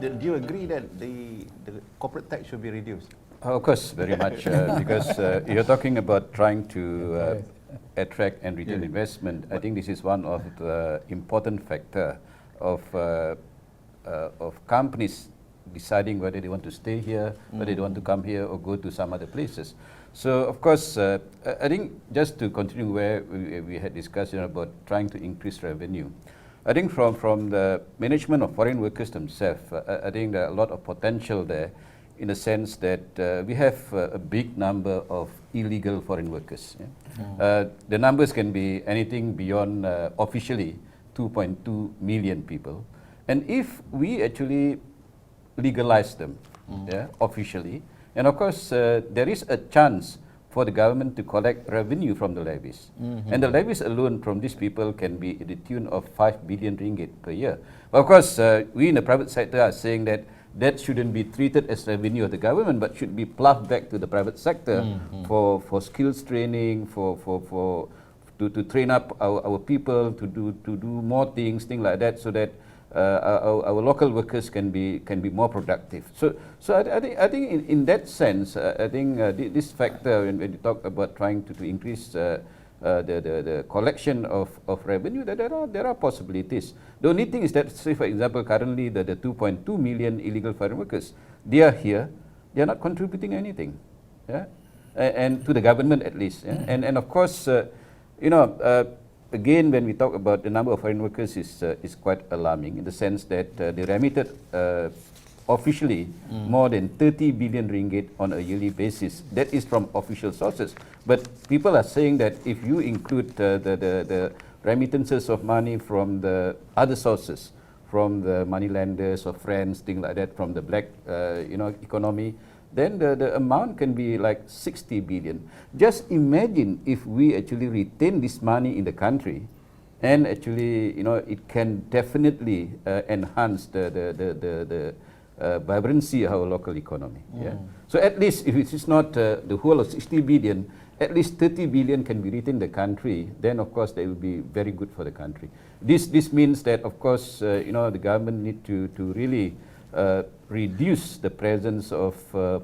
Do you agree that the corporate tax should be reduced? Of course, very much, because you're talking about trying to attract and retain investment. I think this is one of the important factor of companies deciding whether they want to stay here, whether they want to come here or go to some other places. So, of course, I think just to continue where we had discussed about trying to increase revenue, I think from the management of foreign workers themselves, I think there are a lot of potential there, in the sense that we have a big number of illegal foreign workers. The numbers can be anything beyond officially 2.2 million people. And if we actually legalize them officially, and of course there is a chance for the government to collect revenue from the levies. And the levies alone from these people can be to the tune of 5 billion ringgit per year. But of course, we in the private sector are saying that that shouldn't be treated as revenue of the government, but should be plugged back to the private sector for skills training, to train up our people to do more things like that, so that our local workers can be more productive. So I think in that sense, I think this factor, when you talk about trying to increase the collection of revenue, that there are possibilities. The only thing is that, say for example, currently the 2.2 million illegal foreign workers, they are here, they are not contributing anything, and to the government at least. And of course, again, when we talk about the number of foreign workers is quite alarming, in the sense that they remitted officially more than 30 billion ringgit on a yearly basis. That is from official sources. But people are saying that if you include the remittances of money from the other sources, from the moneylenders or friends, things like that, from the black economy, then the amount can be like 60 billion. Just imagine if we actually retain this money in the country, and actually, it can definitely enhance the vibrancy of our local economy. So at least if it is not the whole of 60 billion, at least 30 billion can be retained in the country, then of course that will be very good for the country. This means that, of course, the government need to really reduce the presence of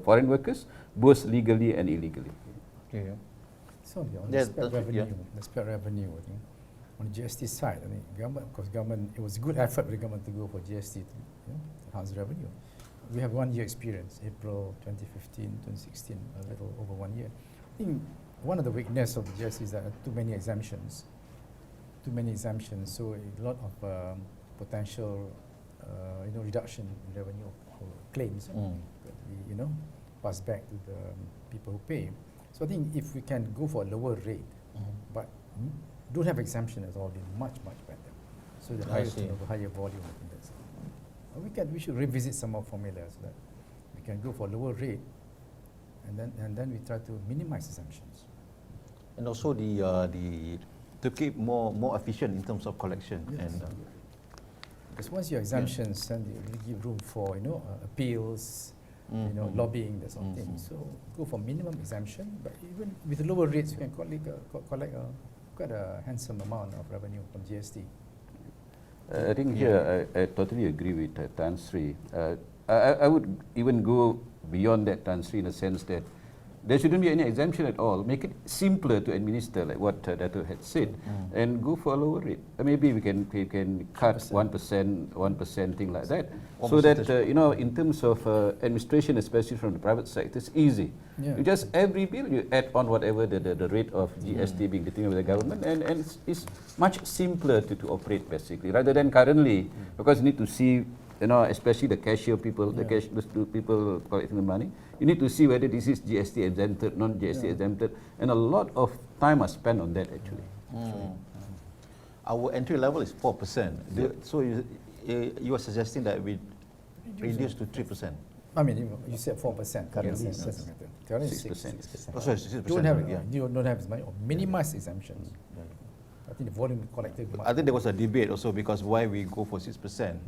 foreign workers, both legally and illegally. Okay. So on the spare revenue, I think, on the GST side, I think government, it was a good effort for the government to go for GST to enhance revenue. We have 1 year experience, April 2015, 2016, a little over 1 year. I think one of the weakness of the GST is that too many exemptions, so a lot of potential reduction in revenue or claims could be, passed back to the people who pay. So I think if we can go for a lower rate, but don't have exemption at all, be much better. So the higher volume, I think that's. We should revisit some more formulas so that we can go for a lower rate, and then we try to minimize exemptions. And also to keep more efficient in terms of collection. Yes. And because once your exemptions, then you really give room for appeals, lobbying, that sort of thing. So go for minimum exemption, but even with lower rates, you can collect quite a handsome amount of revenue from GST. I think here I totally agree with Tan Sri. I would even go beyond that, Tan Sri, in the sense that there shouldn't be any exemption at all. Make it simpler to administer, like what Dato had said, and go for a lower rate. Maybe we can cut 1%, thing like that, so that in terms of administration, especially from the private sector, it's easy. You just every bill you add on whatever the rate of GST being determined by the government, and it's much simpler to operate basically, rather than currently, because you need to see, especially the cashier people, those people collecting the money, you need to see whether this is GST exempted, non-GST exempted, and a lot of time are spent on that actually. Our entry level is 4%. So you are suggesting that we reduce to 3%? I mean, you said 4% currently. Yes. Currently 6%. Oh, sorry, 6%. Don't have as many, or minimize exemptions. I think the volume collected. I think there was a debate also, because why we go for 6%.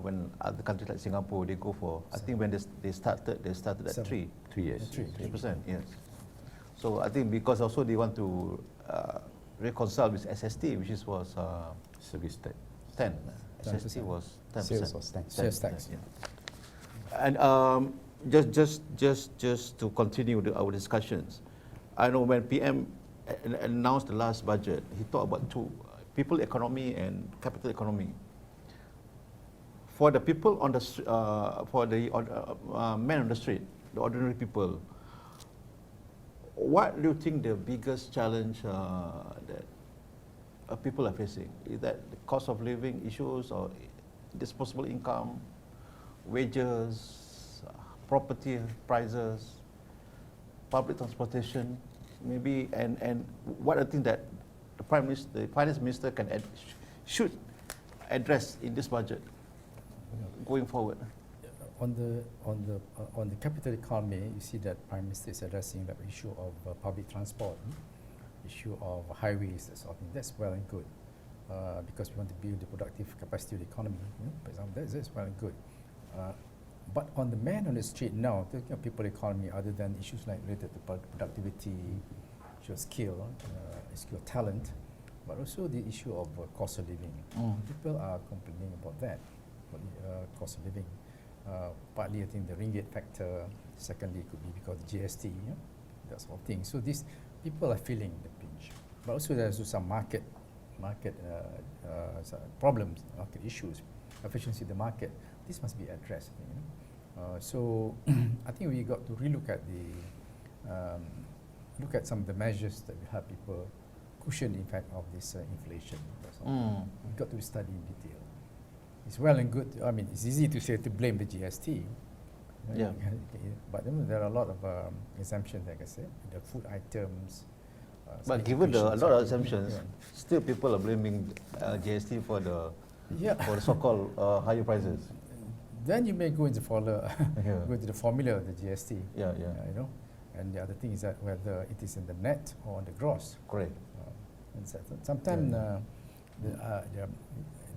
When other countries like Singapore, they go for, I think when they started at 3 years. 3%, yes. So I think because also they want to reconcile with SST, which was service tax. 10. SST was 10%. Sales was 10%. Sales tax. Yeah. And just to continue our discussions, I know when PM announced the last budget, he talked about two: people economy and capital economy. For the people on the men on the street, the ordinary people, what do you think the biggest challenge that people are facing? Is that the cost of living issues, or disposable income, wages, property prices, public transportation, maybe, and what I think that the finance minister should address in this budget going forward? On the capital economy, you see that Prime Minister is addressing the issue of public transport, issue of highways, that sort of thing. That's well and good, because we want to build the productive capacity of the economy. For example, that's well and good. But on the man on the street now, talking of people economy, other than issues like related to productivity, issue of skill, skill talent, but also the issue of cost of living. People are complaining about that, about the cost of living. Partly, I think the ringgit factor. Secondly, it could be because of GST, that sort of thing. So these people are feeling the pinch. But also there's some market problems, market issues, efficiency of the market. This must be addressed. So I think we got to relook at look at some of the measures that will help people cushion the impact of this inflation. That's all. We've got to study in detail. It's well and good. I mean, it's easy to say to blame the GST. Yeah. But there are a lot of exemptions, like I said, the food items. But given a lot of exemptions, still people are blaming GST for the so-called higher prices. Then you may go into go to the formula of the GST. And the other thing is that whether it is in the net or on the gross. Correct. Sometimes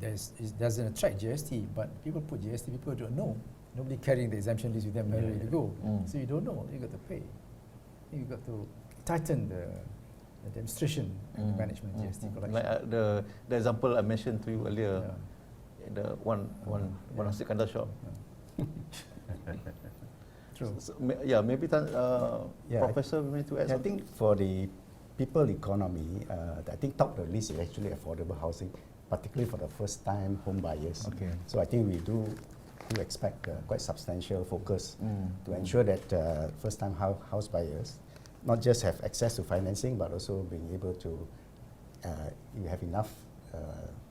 it doesn't attract GST, but people put GST, people don't know. Nobody carrying the exemption list with them ready to go. So you don't know, you got to pay. You got to tighten the administration and the management of GST collection. Like the example I mentioned to you earlier, the one Sikandar shop. True. So, maybe Professor may to add I something. think for the people economy, I think top of the list is actually affordable housing, particularly for the first-time home buyers. Okay. So I think we do expect quite substantial focus to ensure that first-time house buyers not just have access to financing, but also being able to have enough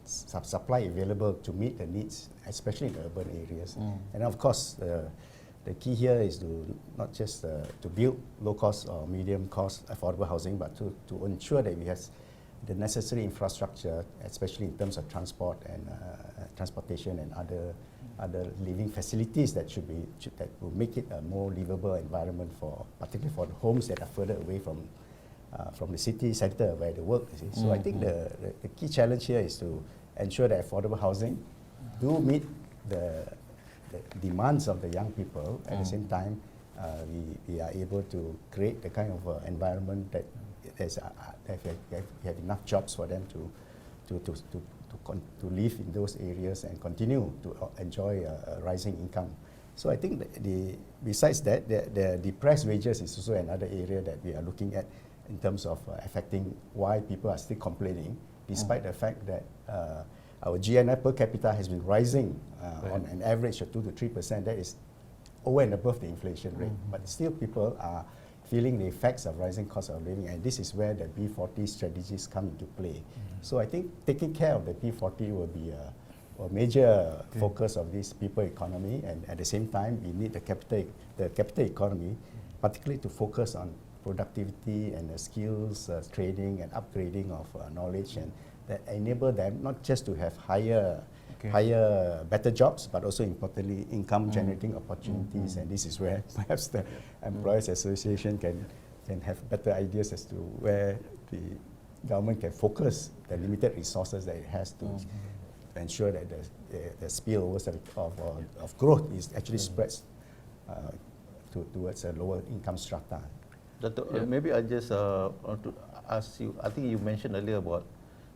supply available to meet the needs, especially in the urban areas. And of course, the key here is to not just to build low-cost or medium-cost affordable housing, but to ensure that we have the necessary infrastructure, especially in terms of transport and transportation and other living facilities that that will make it a more livable environment particularly for the homes that are further away from the city centre where the work is. So I think the key challenge here is to ensure that affordable housing do meet the demands of the young people. At the same time, we are able to create the kind of environment that have enough jobs for them to live in those areas and continue to enjoy a rising income. So I think besides that, the depressed wages is also another area that we are looking at in terms of affecting why people are still complaining, despite the fact that our GNI per capita has been rising on an average of 2 to 3%. That is over and above the inflation rate. But still people are feeling the effects of rising cost of living, and this is where the B40 strategies come into play. So I think taking care of the B40 will be a major focus of this people economy, and at the same time we need the capital economy, particularly to focus on productivity and the skills training and upgrading of knowledge, and that enable them not just to have better jobs, but also importantly income generating opportunities. And this is where perhaps the Employers Association can have better ideas as to where the government can focus the limited resources that it has to ensure that the spillovers of growth is actually spreads towards a lower income strata. Maybe I just want to ask you, I think you mentioned earlier about,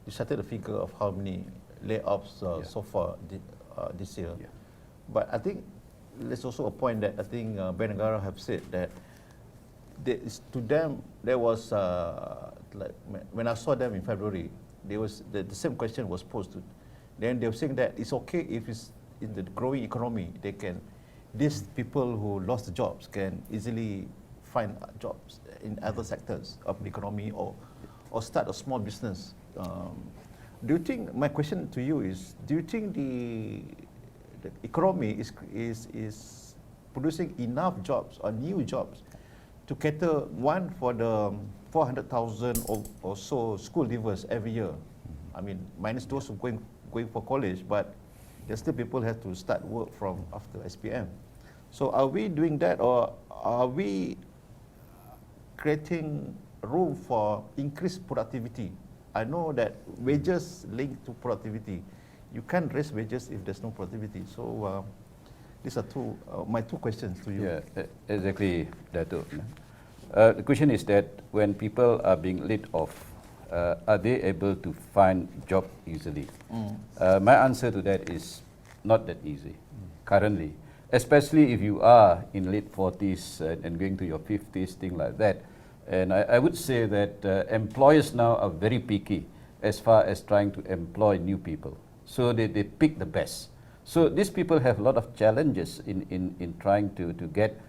you cited the figure of how many layoffs Yeah. so far this year. Yeah. But I think there's also a point that I think Ben Negara have said that to them there was like when I saw them in February, there was the same question was posed to. Then they were saying that it's okay if it's in the growing economy, these people who lost the jobs can easily find jobs in other sectors of the economy or start a small business. Do you think, my question to you is, do you think the economy is producing enough jobs or new jobs to cater, one, for the 400,000 or so school leavers every year? I mean, minus those who going for college, but there's still people who have to start work from after SPM. So are we doing that, or are we creating room for increased productivity? I know that wages linked to productivity. You can't raise wages if there's no productivity. So these are my two questions to you. Yeah, exactly, Dato'. The question is that when people are being laid off, are they able to find job easily? My answer to that is not that easy currently, especially if you are in late 40s and going to your 50s, things like that. And I would say that employers now are very picky as far as trying to employ new people. So they pick the best. So these people have a lot of challenges in trying to get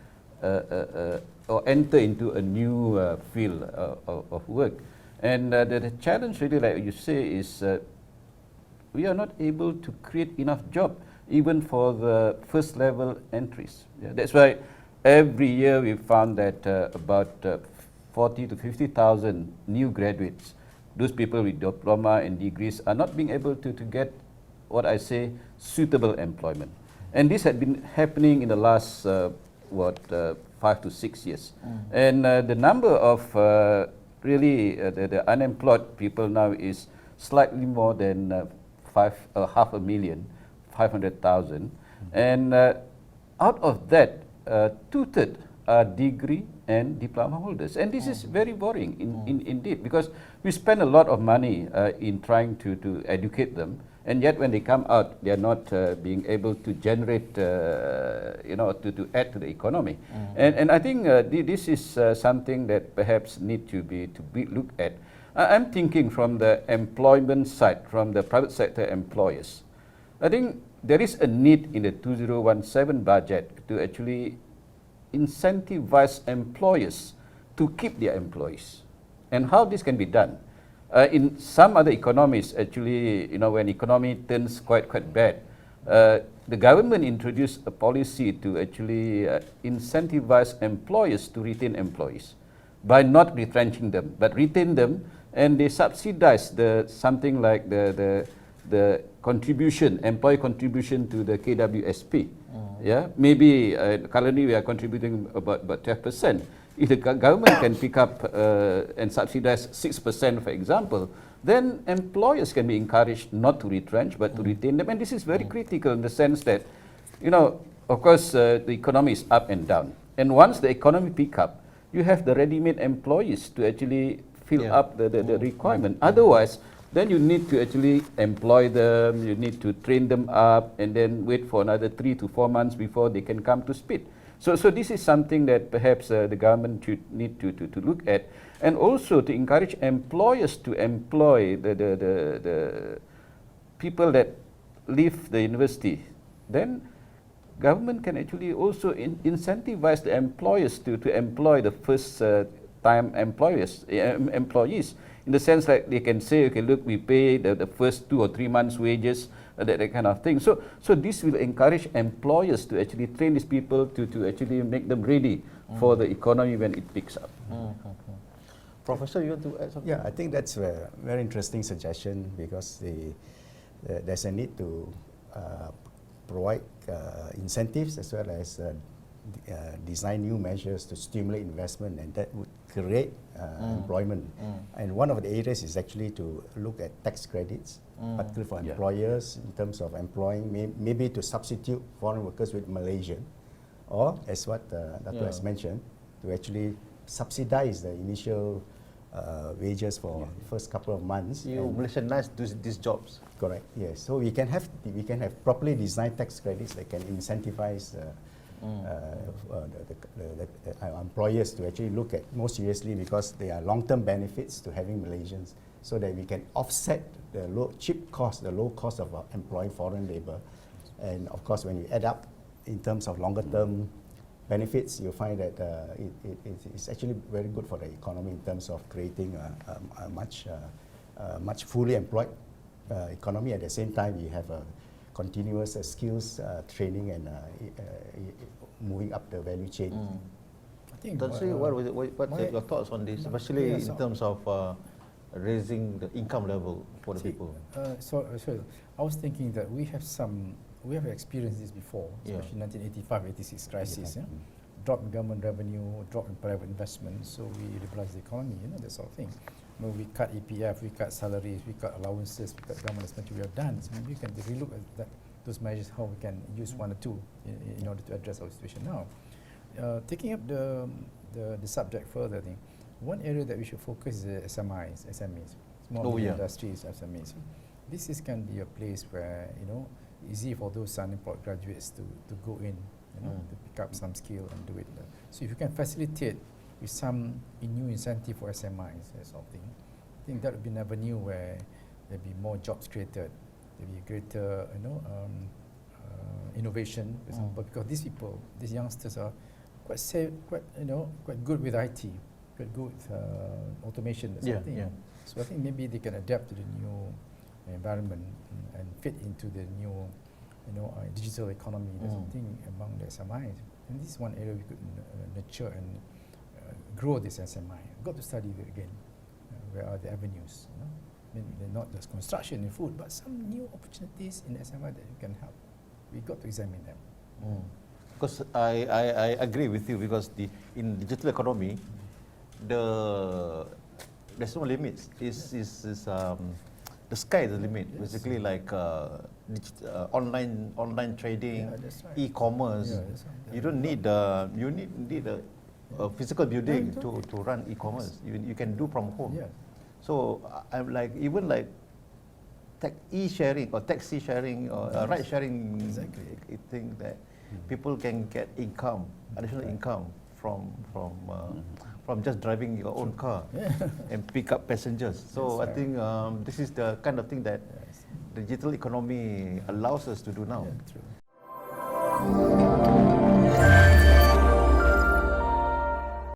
or enter into a new field of work. And the challenge really, like you say, is we are not able to create enough job even for the first level entries. Yeah, that's why every year we found that about 40 to 50,000 new graduates, those people with diploma and degrees, are not being able to get what I say suitable employment. And this had been happening in the last 5 to 6 years. And the number of really the unemployed people now is slightly more than 500,000, 500,000. And out of that, 2/3 are degree and diploma holders. And this is very worrying indeed, because we spend a lot of money in trying to educate them, and yet when they come out, they are not being able to generate, to add to the economy. And I think this is something that perhaps need to be looked at. I'm thinking from the employment side, from the private sector employers. I think there is a need in the 2017 budget to actually incentivize employers to keep their employees. And how this can be done? In some other economies, actually, when economy turns quite bad, the government introduced a policy to actually incentivize employers to retain employees by not retrenching them, but retain them, and they subsidize something like the contribution, employee contribution to the KWSP. Yeah, maybe currently we are contributing about 12%. If the government can pick up and subsidize 6%, for example, then employers can be encouraged not to retrench but to retain them. And this is very critical in the sense that, of course, the economy is up and down. And once the economy pick up, you have the ready-made employees to actually fill up the requirement. Otherwise, then you need to actually employ them, you need to train them up, and then wait for another 3 to 4 months before they can come to speed. So this is something that perhaps the government should need to look at, and also to encourage employers to employ the people that leave the university. Then government can actually also incentivize the employers to employ the first time employees, in the sense that they can say, okay, look, we pay the first 2 or 3 months wages, that kind of thing. So this will encourage employers to actually train these people to actually make them ready for the economy when it picks up. Professor, you want to add something? Yeah, I think that's a very interesting suggestion, because there's a need to provide incentives as well as design new measures to stimulate investment, and that would create employment. And one of the areas is actually to look at tax credits, particularly for employers in terms of employing, maybe to substitute foreign workers with Malaysian, or as what Dato' has mentioned, to actually subsidize the initial wages for first couple of months. You and- Malaysianize these jobs. Correct. Yes. So we can have properly designed tax credits that can incentivize our employers to actually look at more seriously, because they are long-term benefits to having Malaysians, so that we can offset the low cost of employing foreign labor. And of course, when you add up in terms of longer-term benefits, you'll find that it's actually very good for the economy in terms of creating a much fully employed economy. At the same time, we have a continuous skills training and moving up the value chain. I think What are your thoughts on this, especially yeah, in so- terms of raising the income level for the See, people? So I was thinking that we have experienced this before, Yeah. especially 1985-86 crisis. Yeah? Mm. Drop in government revenue, drop in private investment, so we liberalize the economy, that sort of thing. We cut EPF, we cut salaries, we cut allowances, we cut government expenditure. We have done. So maybe we can relook at those measures, how we can use one or two in order to address our situation now. Taking up the subject further, I think one area that we should focus is SMEs, small industries, SMEs. This can be a place where easy for those unemployed graduates to go in, to pick up some skill and do it. So if you can facilitate with some new incentive for SMEs, that sort of thing, I think that would be an avenue where there'll be more jobs created, there'll be greater, innovation, for example, because these youngsters are quite good with IT, quite good with automation, that sort of thing. Yeah. So I think maybe they can adapt to the new environment and fit into the new, digital economy. There's something among the SMIs, and this is one area we could nurture and grow this SMI. We've got to study it again. Where are the avenues? Maybe they're not just construction and food, but some new opportunities in SMI that can help. We've got to examine them. Because I agree with you, because in digital economy, there's no limits. The sky is the limit. Yes. Basically, like online trading, Yeah, that's right. e-commerce. Yeah, that's right. You don't need you need a physical building No, you to run e-commerce. You can do from home. Yeah. So I'm like, even like e-sharing or taxi sharing or ride sharing, Exactly. I think that people can get income, additional income from just driving your own car and pick up passengers. So That's I think this is the kind of thing that Yes. the digital economy allows us to do now. Yeah, true.